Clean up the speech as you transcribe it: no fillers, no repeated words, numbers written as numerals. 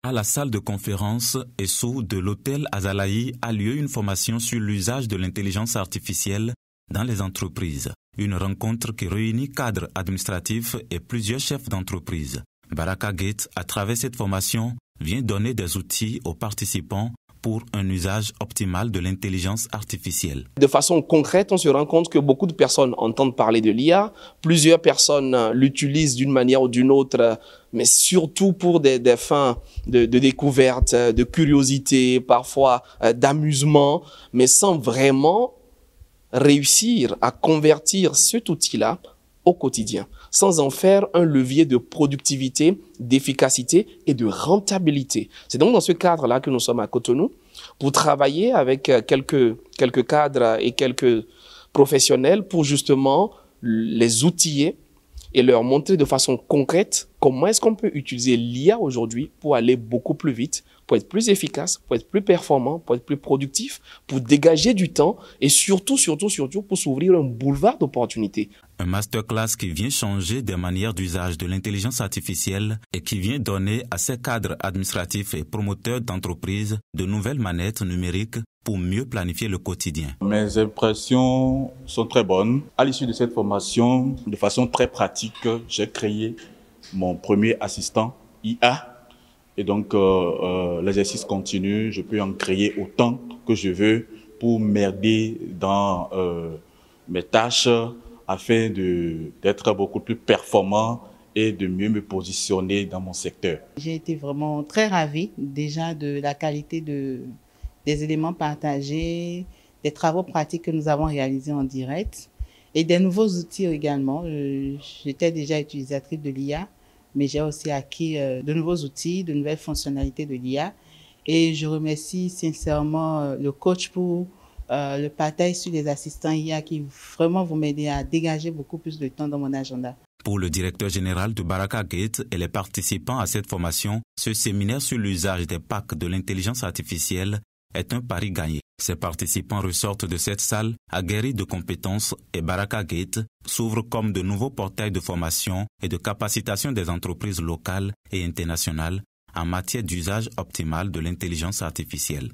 À la salle de conférence ESSO de l'hôtel Azalaï a lieu une formation sur l'usage de l'intelligence artificielle dans les entreprises. Une rencontre qui réunit cadres administratifs et plusieurs chefs d'entreprise. Baraka Gate, à travers cette formation, vient donner des outils aux participants pour un usage optimal de l'intelligence artificielle. De façon concrète, on se rend compte que beaucoup de personnes entendent parler de l'IA. Plusieurs personnes l'utilisent d'une manière ou d'une autre, mais surtout pour des fins de découverte, de curiosité, parfois d'amusement, mais sans vraiment réussir à convertir cet outil-là au quotidien, sans en faire un levier de productivité, d'efficacité et de rentabilité. C'est donc dans ce cadre-là que nous sommes à Cotonou pour travailler avec quelques cadres et quelques professionnels pour justement les outiller et leur montrer de façon concrète comment est-ce qu'on peut utiliser l'IA aujourd'hui pour aller beaucoup plus vite, pour être plus efficace, pour être plus performant, pour être plus productif, pour dégager du temps et surtout pour s'ouvrir un boulevard d'opportunités. Un masterclass qui vient changer des manières d'usage de l'intelligence artificielle et qui vient donner à ces cadres administratifs et promoteurs d'entreprises de nouvelles manettes numériques pour mieux planifier le quotidien. Mes impressions sont très bonnes. À l'issue de cette formation, de façon très pratique, j'ai créé mon premier assistant IA. Et donc, l'exercice continue. Je peux en créer autant que je veux pour m'aider dans mes tâches afin d'être beaucoup plus performant et de mieux me positionner dans mon secteur. J'ai été vraiment très ravie déjà de la qualité des éléments partagés, des travaux pratiques que nous avons réalisés en direct et des nouveaux outils également. J'étais déjà utilisatrice de l'IA, mais j'ai aussi acquis de nouveaux outils, de nouvelles fonctionnalités de l'IA. Et je remercie sincèrement le coach pour le partage sur les assistants IA qui vraiment vont m'aider à dégager beaucoup plus de temps dans mon agenda. Pour le directeur général de Baraka Gate et les participants à cette formation, ce séminaire sur l'usage des packs de l'intelligence artificielle est un pari gagné. Ces participants ressortent de cette salle aguerris de compétences et Baraka Gate s'ouvre comme de nouveaux portails de formation et de capacitation des entreprises locales et internationales en matière d'usage optimal de l'intelligence artificielle.